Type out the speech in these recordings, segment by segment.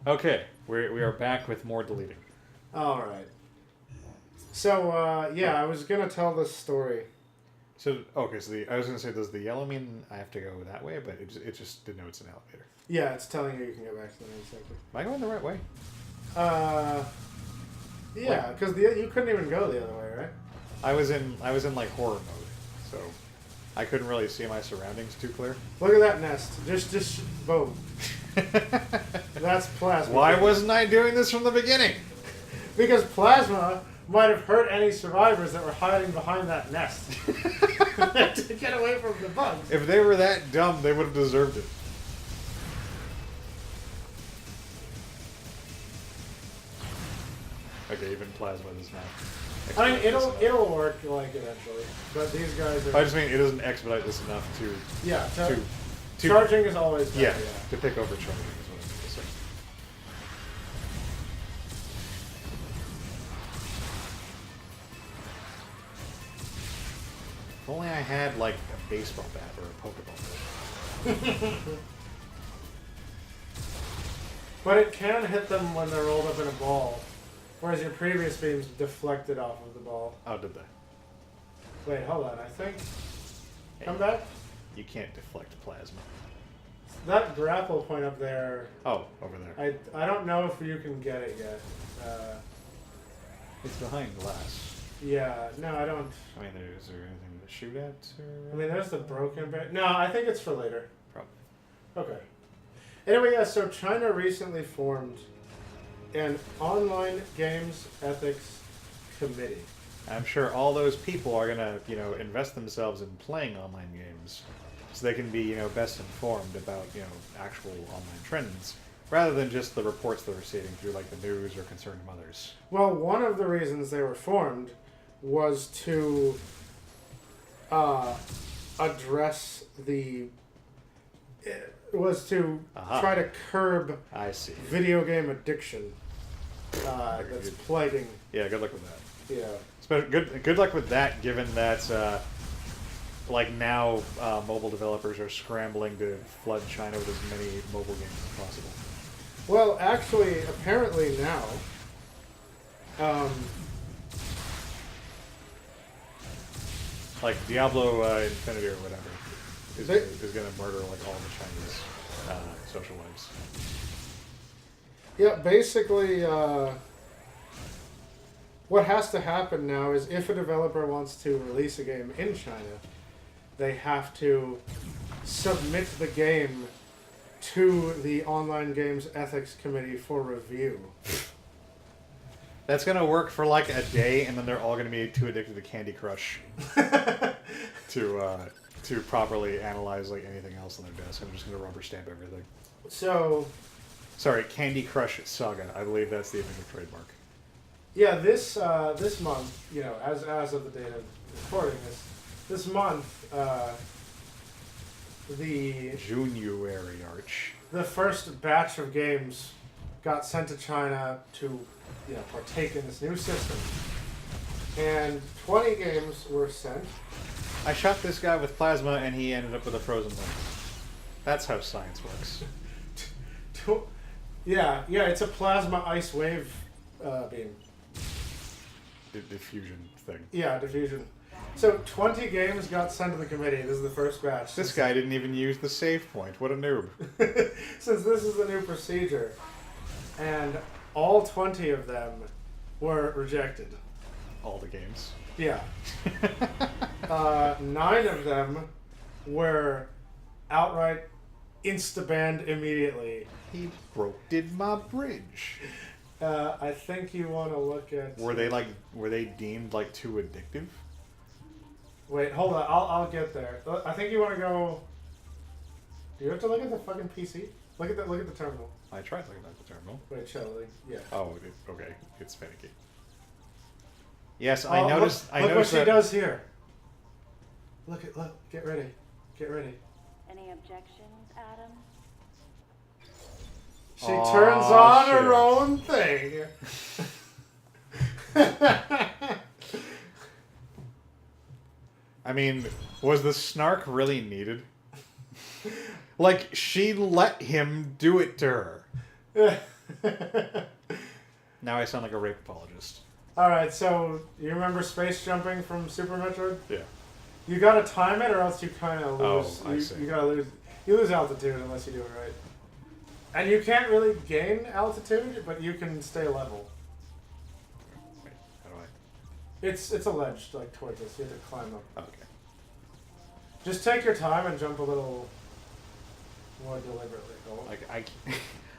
Okay, we are back with more deleting. All right. So yeah, I was gonna tell this story. So okay, so I was gonna say, does the yellow mean I have to go that way? But it just denotes an elevator. Yeah, it's telling you can go back to the main sector. Am I going the right way? Uh, yeah, because you couldn't even go the other way, right? I was in like horror mode, so I couldn't really see my surroundings too clear. Look at that nest. Just boom. That's plasma. Why wasn't I doing this from the beginning? Because plasma might have hurt any survivors that were hiding behind that nest to get away from the bugs. If they were that dumb, they would have deserved it. Okay, even plasma does not. I mean, expedite this it'll work like eventually, but these guys enough. are. I just mean it doesn't expedite this enough to Yeah, to charging is always better, yeah, yeah. to pick over charging is what I mean to say. If only I had like a baseball bat or a Pokeball bat. But it can hit them when they're rolled up in a ball, whereas your previous beams deflected off of the ball. Oh, did they? Wait, hold on. I think. Hey, Come back. you can't deflect plasma. That grapple point up there. Oh, over there. I don't know if you can get it yet. It's behind glass. Yeah. No, I don't. I mean, is there anything to shoot at? I mean, there's the broken bit. No, I think it's for later. Probably. Okay. Anyway, yeah. So China recently formed an online games ethics committee. I'm sure all those people are gonna, invest themselves in playing online games, so they can be, best informed about, actual online trends, rather than just the reports they're receiving through like the news or concerning mothers. Well, one of the reasons they were formed was to address the. It was to try to curb I see. video game addiction that's plaguing. Yeah, good luck with that. Yeah. Good luck with that, given that now mobile developers are scrambling to flood China with as many mobile games as possible. Well, actually, apparently now, Like Diablo Infinity or whatever is going to murder like all the Chinese social lives. yeah, basically, what has to happen now is if a developer wants to release a game in China, they have to submit the game to the Online Games Ethics Committee for review. That's gonna work for like a day, and then they're all gonna be too addicted to Candy Crush to properly analyze like anything else on their desk. I'm just gonna rubber stamp everything. So, Sorry, Candy Crush Saga. I believe that's the official trademark. yeah, this month, as of the date of recording this month, January Arch. the first batch of games got sent to China to partake in this new system, and 20 games were sent. I shot this guy with plasma, and he ended up with a frozen limb. That's how science works. Yeah, it's a plasma ice wave beam. Diffusion thing. Yeah, diffusion. So 20 games got sent to the committee. This is the first batch. This guy didn't even use the save point. What a noob. Since this is the new procedure, and all 20 of them were rejected. All the games. Yeah. 9 of them were outright insta-banned immediately. He broke my bridge. I think you want to look at... Were they deemed like too addictive? Wait, hold on. I'll get there. I think you want to go... Do you have to look at the fucking PC? Look at the terminal. I tried looking at the terminal. Wait, chill. Yeah. Oh, okay. It's finicky. Yes, I noticed. Look what she does here. Look. Get ready. Any objections, Adam? She turns on her own thing. I mean, was the snark really needed? Like, she let him do it to her. Now I sound like a rape apologist. Alright, so you remember space jumping from Super Metroid? Yeah. You gotta time it or else you kinda lose. Oh, I see. You gotta lose. You lose altitude unless you do it right. And you can't really gain altitude, but you can stay level. Wait, how do I? It's a ledge, like, towards us. You have to climb up. Okay. Just take your time and jump a little more deliberately.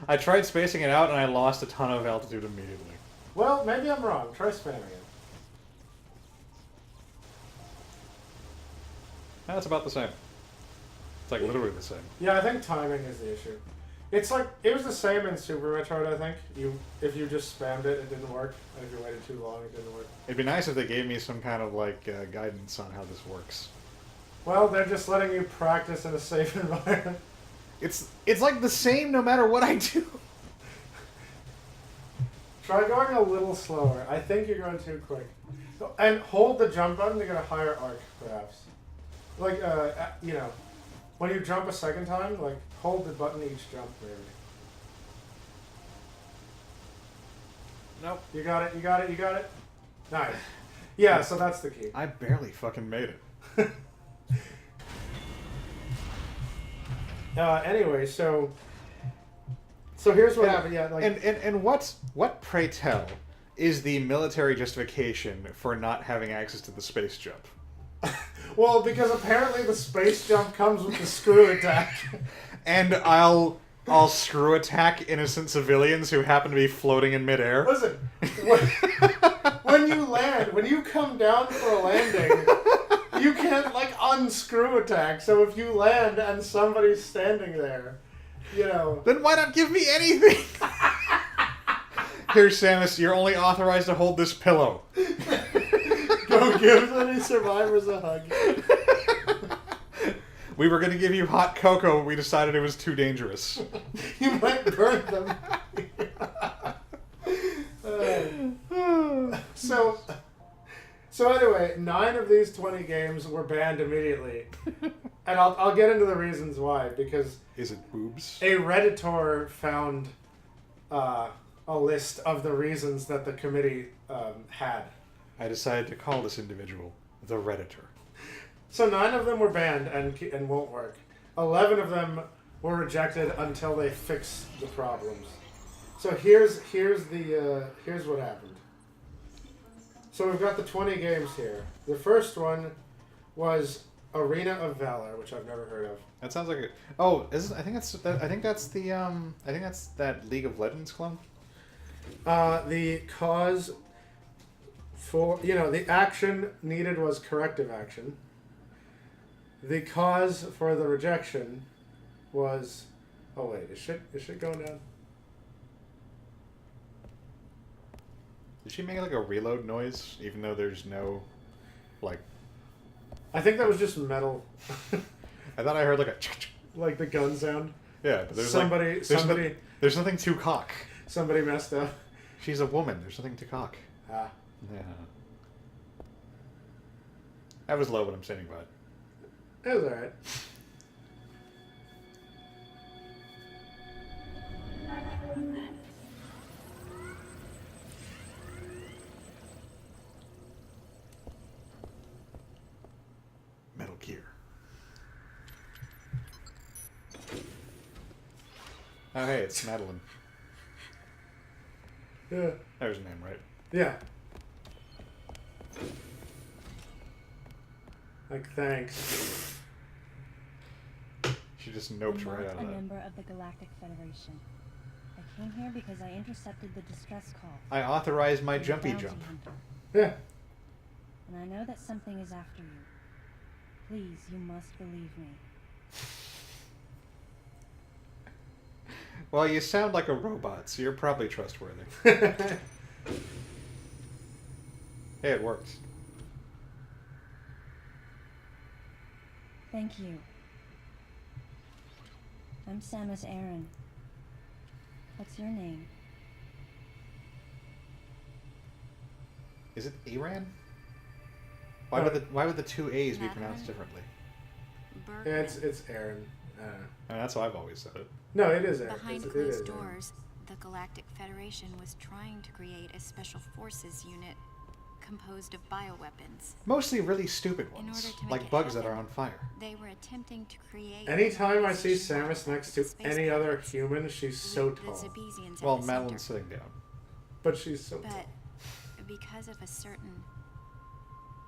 I tried spacing it out and I lost a ton of altitude immediately. Well, maybe I'm wrong. Try spamming it. That's about the same. It's like literally the same. Yeah, I think timing is the issue. It's like, it was the same in Super Metroid, I think. If you just spammed it, it didn't work. And if you waited too long, it didn't work. It'd be nice if they gave me some kind of like guidance on how this works. Well, they're just letting you practice in a safe environment. It's like the same no matter what I do. Try going a little slower. I think you're going too quick. And hold the jump button to get a higher arc, perhaps. Like, you know, when you jump a second time, like, hold the button each jump, maybe. Nope. You got it, you got it, you got it. Nice. Yeah, so that's the key. I barely fucking made it. Anyway, so here's what happened. Yeah, like, and what pray tell is the military justification for not having access to the space jump? well, because apparently the space jump comes with the screw attack. And I'll screw attack innocent civilians who happen to be floating in midair. Listen, when you land, when you come down for a landing, you can't, like, unscrew attack. So if you land and somebody's standing there, you know... Then why not give me anything? Here, Samus, you're only authorized to hold this pillow. Go give any survivors a hug. We were going to give you hot cocoa, but we decided it was too dangerous. You might burn them. So anyway, 9 of these 20 games were banned immediately. And I'll get into the reasons why, because... Is it boobs? A Redditor found a list of the reasons that the committee had. I decided to call this individual the Redditor. So 9 of them were banned and won't work. 11 of them were rejected until they fix the problems. So here's what happened. So we've got the 20 games here. The first one was Arena of Valor, which I've never heard of. That sounds like a... Oh, I think that's that League of Legends clone. The cause for the action needed was corrective action. The cause for the rejection was... Oh wait, is shit going down? Did she make like a reload noise, even though there's no, like... I think that was just metal. I thought I heard like a... Like the gun sound? Yeah, but there's somebody... there's nothing to cock. Somebody messed up. She's a woman, there's nothing to cock. Ah. Yeah. That was low, but I'm standing by it. It was alright. Metal Gear. Oh hey, it's Madeline. Yeah. There's her name, right? Yeah. Like, thanks. She just noped right out of I'm that. a member of the Galactic Federation. I came here because I intercepted the distress call. I authorized my I'm a jumpy bounty jump. hunter, Yeah. and I know that something is after you. Please, you must believe me. Well, you sound like a robot, so you're probably trustworthy. Yeah. Hey, it works. Thank you. I'm Samus Aran. What's your name? Is it Aran? Why would the two A's be pronounced differently? It's Aaron. I mean, that's how I've always said it. No, it is Aaron. Behind it closed is Aaron. doors, the Galactic Federation was trying to create a special forces unit composed of bioweapons. Mostly really stupid In ones, order to make like it bugs that happen, are on fire. They were attempting to create... Anytime I see organization Samus like next to the any Space other Pirates, human, she's so with the tall. Zebesians at Well, the Madeline's center. sitting down. But she's so tall. But because of a certain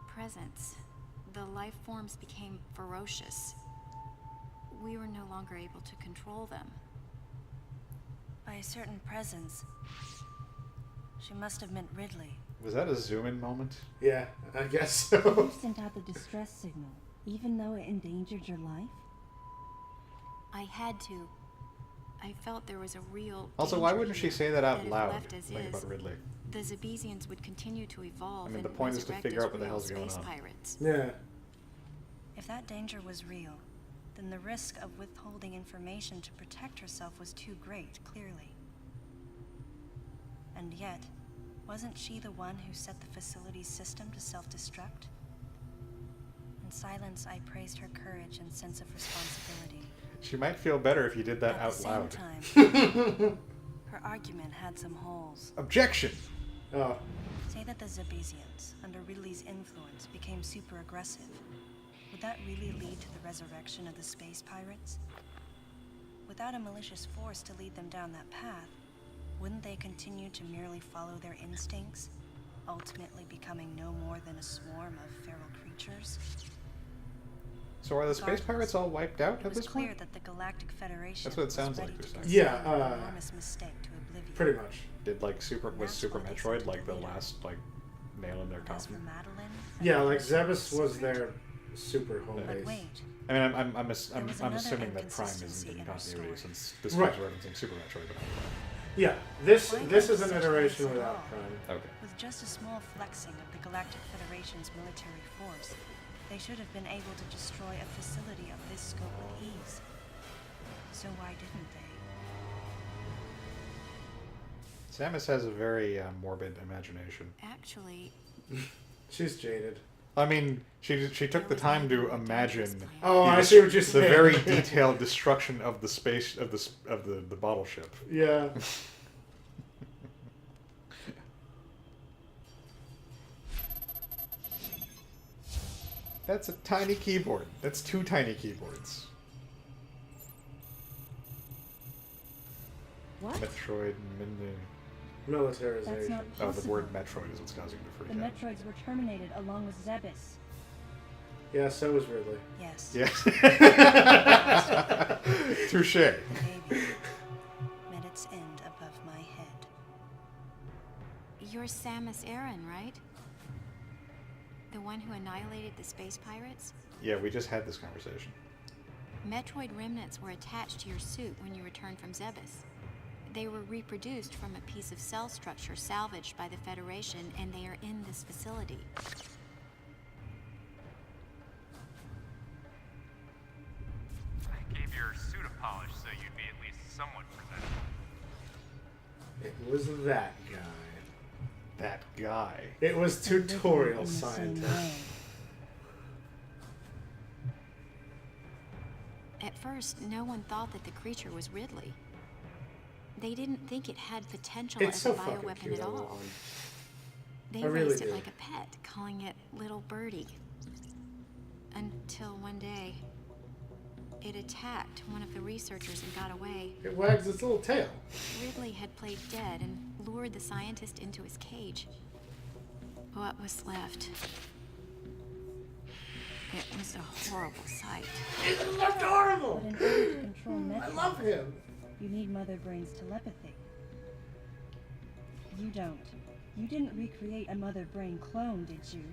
presence, the life forms became ferocious. We were no longer able to control them. By a certain presence, she must have meant Ridley. Was that a zoom-in moment? Yeah, I guess You so. sent out the distress signal, even though it endangered your life? I had to. I felt there was a real Also, why danger wouldn't she here, say that out if loud, left as like is, about Ridley? the Zebesians would continue to evolve I mean, and the point is to resurrect figure as out what the real hell's going space on. pirates. Yeah. If that danger was real, then the risk of withholding information to protect herself was too great, clearly. And yet, wasn't she the one who set the facility's system to self-destruct? In silence, I praised her courage and sense of responsibility. She might feel better if you did that At out the same loud. time, her argument had some holes. Objection! Oh. Say that the Zebesians, under Ridley's influence, became super aggressive. Would that really lead to the resurrection of the space pirates? Without a malicious force to lead them down that path, wouldn't they continue to merely follow their instincts, ultimately becoming no more than a swarm of feral creatures? So are the space pirates all wiped out It at was this clear point? that the Galactic Federation That's what it was sounds ready like to they're consign saying. Yeah, an enormous mistake to oblivion. Pretty much. Did like Super was That's Super why they Metroid sent like the the leader. last like nail in their As for coffin? Madeline, Yeah, like everything Zebes was secret. their super home But base. wait, I mean, I'm There was another assuming that Prime isn't inconsistency in in her continuity story. since this Right. was referencing Super Metroid. But Yeah, this Why is have an such iteration rights at without all? Prime. okay. with just a small flexing of the Galactic Federation's military force, they should have been able to destroy a facility of this scope with ease. So why didn't they? Samus has a very morbid imagination. Actually, She's jaded. I mean, she took the time to imagine Oh, the I see what you're the saying. very detailed destruction of the space of the bottle ship. Yeah. That's a tiny keyboard. That's 2 tiny keyboards. What? Metroid Mini. Militarization. That's not Oh, possible. the word Metroid is what's causing the The freak out. Metroids were terminated along with Zebes. Yeah, so was Ridley. Yes. Yes. Touche. The baby met its end above my head. you're Samus Aran, right? The one who annihilated the space pirates? Yeah, we just had this conversation. Metroid remnants were attached to your suit when you returned from Zebes. They were reproduced from a piece of cell structure salvaged by the Federation, and they are in this facility. I gave your suit a polish so you'd be at least somewhat presentable. It was that guy. That guy. It was tutorial In the same scientist. way. At first, no one thought that the creature was Ridley. They didn't think it had potential It's as so a fucking bioweapon cute. at I love all. him. They I really raised it do. like a pet, calling it Little Birdie. Until one day, it attacked one of the researchers and got away. It wags its little tail. Ridley had played dead and lured the scientist into his cage. What was left? It was a horrible sight. It's adorable! But in order to control I Metroid, love him. you need Mother Brain's telepathy. You don't. You didn't recreate a Mother Brain clone, did you?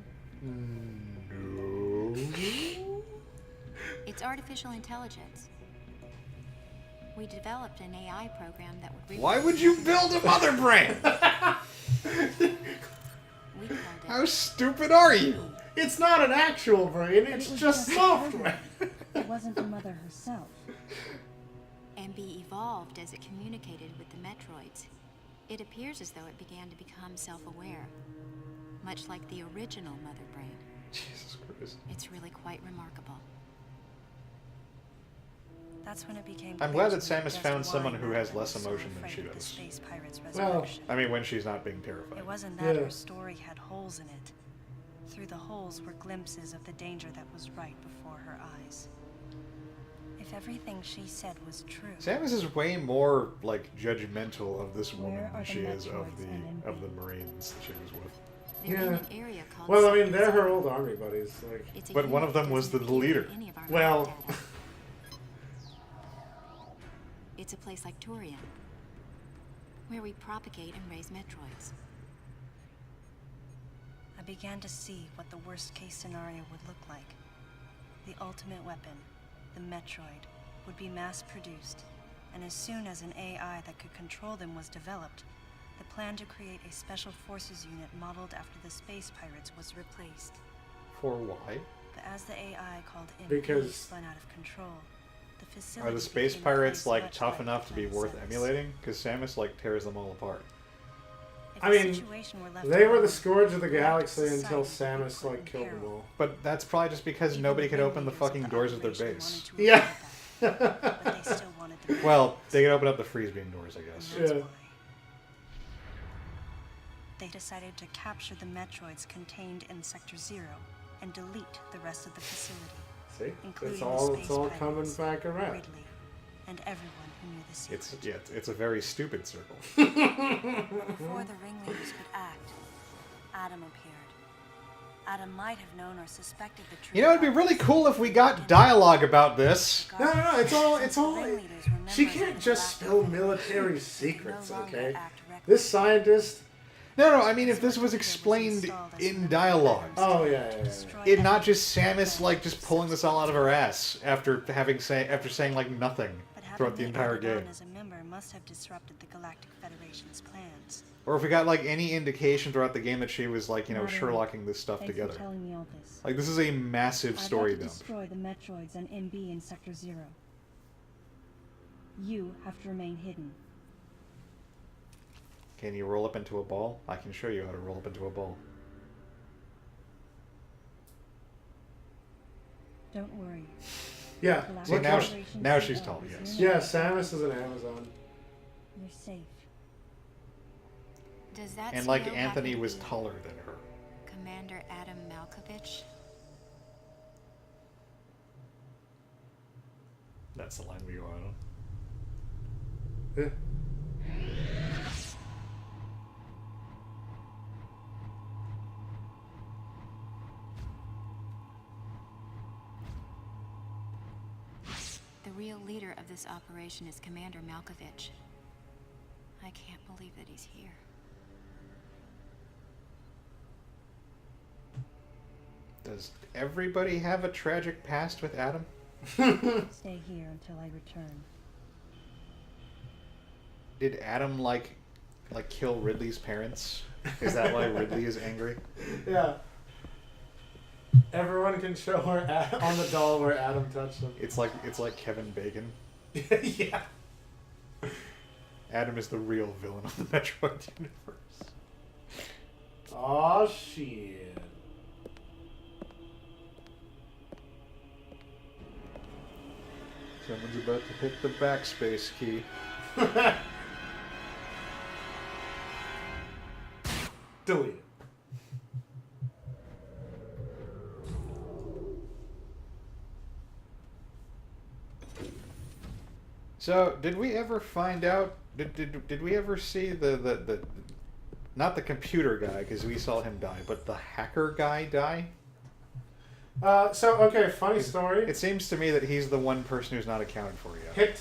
No. It's artificial intelligence. We developed an AI program that would Why would you build a mother brain? We called it How stupid are you? It's not an actual brain, But it's it was just a software. program. It wasn't the mother herself. and be evolved as it communicated with the Metroids. It appears as though it began to become self-aware, much like the original Mother Brain. Jesus Christ. It's really quite remarkable. That's when it became I'm clear glad to that me Samus just found why someone who has Adam less was so emotion than afraid she of the does. Space Pirates Well, resurrection. I mean, when she's not being terrified. It wasn't that Yeah. her story had holes in it. Through the holes were glimpses of the danger that was right before her eyes. If everything she said was true, Samus is way more like judgmental of this woman Where are than the she is of Metroids and the Marines that she was with. They're in an area called Well, I mean, Sector they're her Zero. old army buddies. Like, It's a But one unit of them that was doesn't the appear in leader. any of our Well- map data. It's a place like Turian, where we propagate and raise Metroids. I began to see what the worst-case scenario would look like. The ultimate weapon, the Metroid, would be mass-produced, and as soon as an AI that could control them was developed, the plan to create a special forces unit modeled after the Space Pirates was replaced. For why? But as the AI called MP Because- spun out of control, the facility Are the Space became a Pirates place like much tough like enough to be Planet worth Samus. emulating? Because Samus like tears them all apart. If I the mean, situation were left they were the alone, scourge of the perhaps galaxy until society would be Samus, put like, in killed them peril. all. But that's probably just because Even nobody the could open the ringleaders fucking the doors of their operation base. wanted to Yeah. avoid that, but they still wanted the Well, they could open up the freeze beam doors, I And guess. that's Yeah. why they decided to capture the Metroids contained in Sector Zero and delete the rest of the facility, See? including It's all, the it's Space all Pirates, coming back around. Ridley, and everyone who knew the secret. It's a very stupid circle. Before the ringleaders could act, Adam appeared. Adam might have known or suspected the truth. You know, it'd be about really this, cool if we but got didn't. dialogue about this. No, it's all, Since it's the all. ringleaders were She members of can't the just Galactic spill Federation, military they secrets, no longer okay? act recklessly. This scientist. No, I mean if this was explained in dialogue. Oh, yeah. Destroy It not everything just Samus like just pulling this all out of her ass after saying like nothing But throughout the having entire been added game. on as a member must have disrupted the Galactic Federation's plans. Or if we got like any indication throughout the game that she was like, Not Sherlocking this stuff Thanks together. for telling me all this. Like this is a massive story I'd like dump. to destroy the Metroids and MB in Sector Zero. You have to remain hidden. Can you roll up into a ball? I can show you how to roll up into a ball. Don't worry. Yeah. See, Look now, how, now she's tall, yes. yeah, Samus is an Amazon. You're safe. Does that And like CO Anthony happen to was be taller than her. Commander Adam Malkovich? That's the line we go out on. Yeah. The real leader of this operation is Commander Malkovich. I can't believe that he's here. Does everybody have a tragic past with Adam? Stay here until I return. Did Adam like kill Ridley's parents? Is that why Ridley is angry? Yeah. Everyone can show on the doll where Adam touched them. It's like Kevin Bacon. Yeah. Adam is the real villain of the Metroid universe. Aw, shit. Someone's about to hit the backspace key. Delete it. So, did we ever find out? Did we ever see the not the computer guy because we saw him die, but the hacker guy die? Okay, funny story. It seems to me that he's the one person who's not accounted for yet.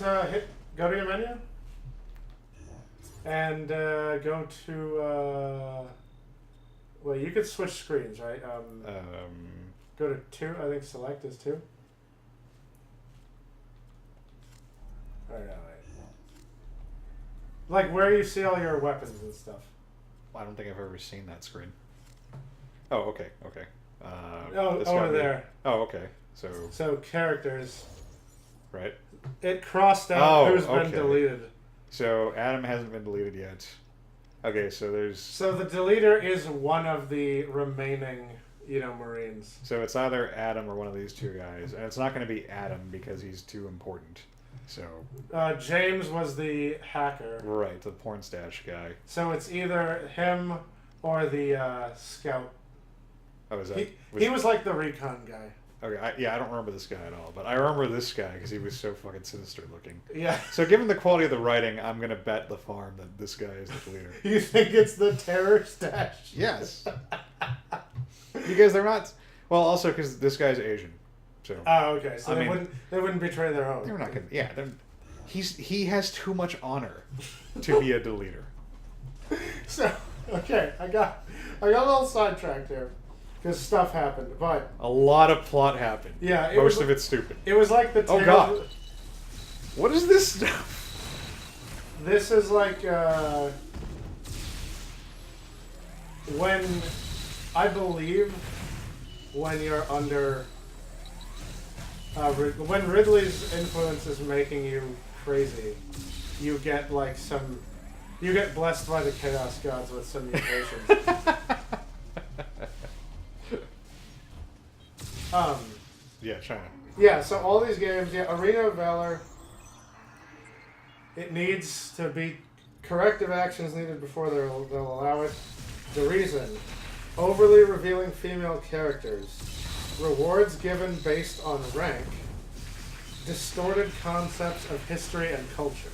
Go to your menu. And go to, well, you could switch screens, right? Go to 2, I think select is 2. Right, right. Like where you see all your weapons and stuff. I don't think I've ever seen that screen. Oh, okay. Oh, this over gotta be- there. Oh, okay. So characters. Right. It crossed out Oh, who's been okay. deleted. So Adam hasn't been deleted yet. Okay, so there's... So the deleter is one of the remaining, Marines. So it's either Adam or one of these two guys. And it's not going to be Adam because he's too important. So James was the hacker. right, the porn stash guy. So it's either him or the scout. Oh, was that? He was like the recon guy. Okay, I don't remember this guy at all, but I remember this guy because he was so fucking sinister looking. Yeah. So given the quality of the writing, I'm gonna bet the farm that this guy is the leader. You think it's the terror stash? Yes. Because they're not. Well, also because this guy's Asian, so. Oh, okay. So I they mean, wouldn't betray their own. They're not gonna. Yeah, he has too much honor to be a deleter. So okay, I got a little sidetracked here because stuff happened, but A lot of plot happened. Yeah, most of it's stupid. it was like the. Oh, God. What is this stuff? This is like when I believe when you're under when Ridley's influence is making you crazy, you get like you get blessed by the chaos gods with some mutations. Yeah, China. Yeah, so all these games, Arena of Valor, it needs to be corrective actions needed before they'll allow it. The reason, overly revealing female characters, rewards given based on rank, distorted concepts of history and culture.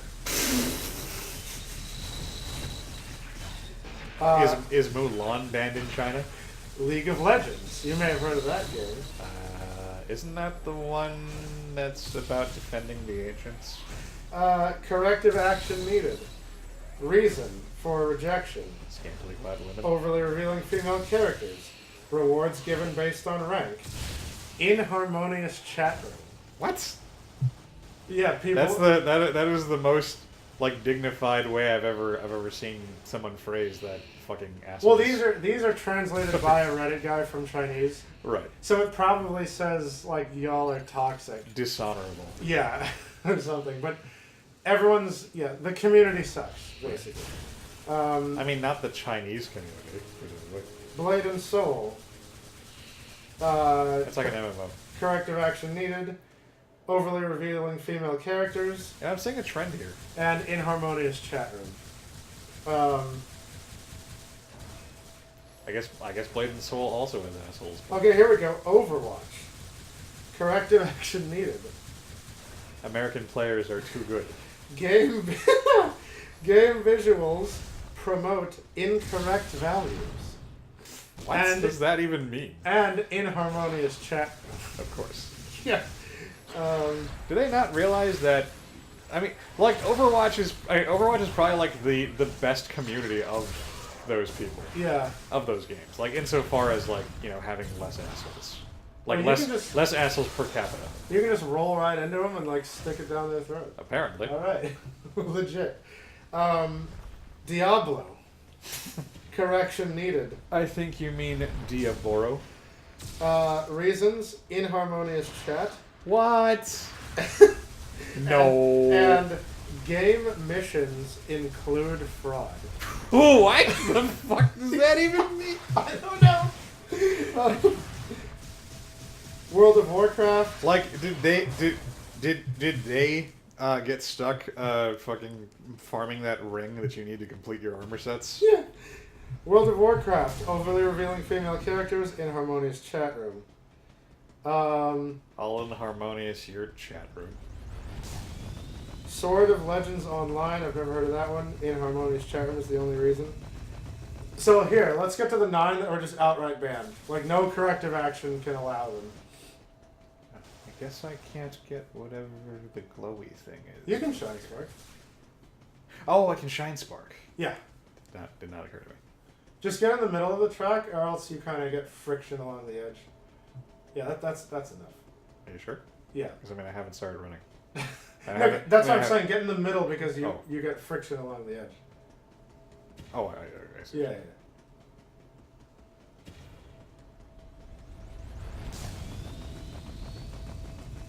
Is Mulan banned in China? League of Legends, you may have heard of that game. Isn't that the one that's about defending the ancients? Corrective action needed. Reason for rejection. Scantily clad women. Overly revealing female characters. Rewards given based on rank. Inharmonious chat room. What? Yeah, people. That is the most like dignified way I've ever seen someone phrase that fucking asshole. Well, these are translated by a Reddit guy from Chinese. Right. So it probably says like y'all are toxic. Dishonorable. Yeah, or something. But everyone's the community sucks basically. I mean, not the Chinese community. Blade and Soul. It's like an MMO. Corrective action needed. Overly revealing female characters. Yeah, I'm seeing a trend here. And inharmonious chat room. I guess Blade and Soul also has assholes. Okay, here we go. Overwatch. Corrective action needed. American players are too good. Game visuals promote incorrect values. What does that even mean? And inharmonious chat. Of course. Yeah. Do they not realize that? I mean, like Overwatch is probably like the best community of those people. Yeah. Of those games, like insofar as like having less assholes, like Well, less assholes per capita. You can just roll right into them and like stick it down their throat. Apparently. All right. Legit. Diablo. Correction needed. I think you mean Diaboro. Reasons: inharmonious chat. What? No. And game missions include fraud. What the fuck does that even mean? I don't know. World of Warcraft. Like, did they get stuck fucking farming that ring that you need to complete your armor sets? Yeah. World of Warcraft. Overly revealing female characters. Inharmonious chat room. All in harmonious your chat room. Sword of Legends Online. I've never heard of that one. Inharmonious chat room is the only reason. So here, let's get to the 9 that are just outright banned. Like no corrective action can allow them. I guess I can't get whatever the glowy thing is. You can shine spark. Oh, I can shine spark. Yeah. That did not occur to me. Just get in the middle of the track, or else you kind of get friction along the edge. Yeah, that's enough. Are you sure? Yeah. Because I haven't started running. No, that's what I'm saying. Get in the middle because you get friction along the edge. Oh, I see. Yeah.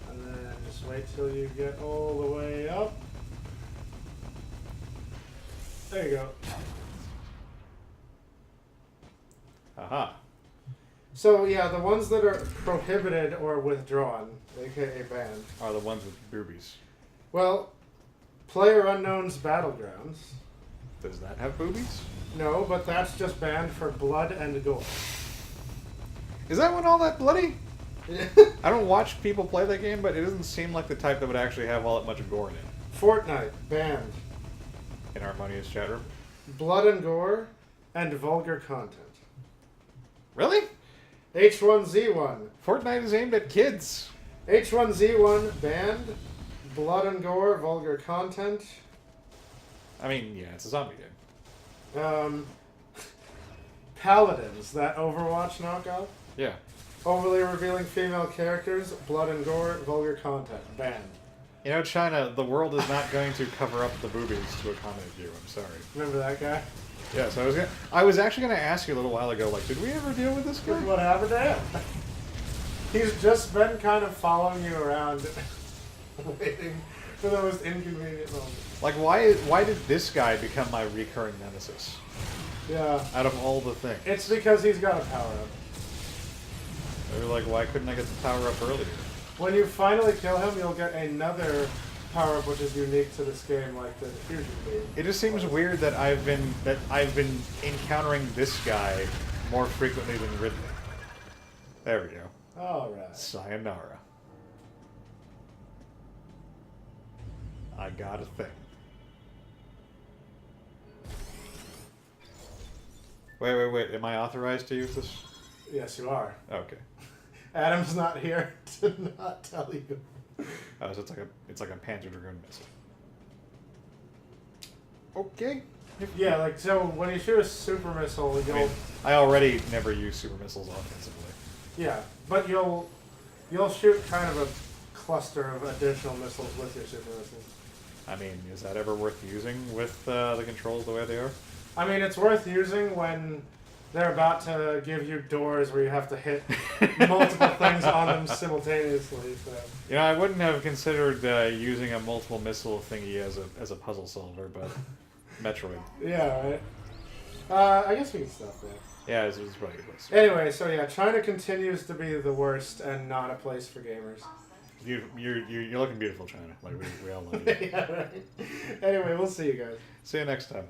And then just wait till you get all the way up. There you go. Aha. So yeah, the ones that are prohibited or withdrawn, aka banned, Are the ones with boobies. Well, PlayerUnknown's Battlegrounds. Does that have boobies? No, but that's just banned for blood and gore. Is that one all that bloody? I don't watch people play that game, but it doesn't seem like the type that would actually have all that much gore in it. Fortnite, banned. In Harmonious chat room. Blood and gore and vulgar content. Really? H1Z1. Fortnite is aimed at kids. H1Z1 banned. Blood and gore, vulgar content. I mean, yeah, it's a zombie game. Paladins, that Overwatch knockoff. Yeah. Overly revealing female characters, blood and gore, vulgar content. Banned. You know, China, the world is not going to cover up the boobies to accommodate you. I'm sorry. Remember that guy? Yeah, so I was actually going to ask you a little while ago, like, did we ever deal with this guy? What happened to him? He's just been kind of following you around, waiting for the most inconvenient moment. Like, why did this guy become my recurring nemesis? Yeah. Out of all the things. It's because he's got a power-up. They were like, why couldn't I get the power up earlier? When you finally kill him, you'll get another power-up which is unique to this game, like the diffusion beam. It just seems weird that I've been encountering this guy more frequently than Ridley. There we go. Alright. Sayonara. I got a thing. Wait. Am I authorized to use this? Yes, you are. Okay. Adam's not here to not tell you. Oh, so it's like a Panzer Dragoon missile. Okay. Yeah, like, so when you shoot a super missile, you'll... I already never use super missiles offensively. Yeah, but you'll shoot kind of a cluster of additional missiles with your super missiles. I mean, is that ever worth using with the controls the way they are? I mean, it's worth using when they're about to give you doors where you have to hit multiple things on them simultaneously. So. You know, I wouldn't have considered using a multiple missile thingy as a puzzle solver, but Metroid. Yeah, right. I guess we can stop there. Yeah, it's probably a good place. Anyway, so yeah, China continues to be the worst and not a place for gamers. You're looking beautiful, China. Like we all love you. Yeah, right. Anyway, we'll see you guys. See you next time.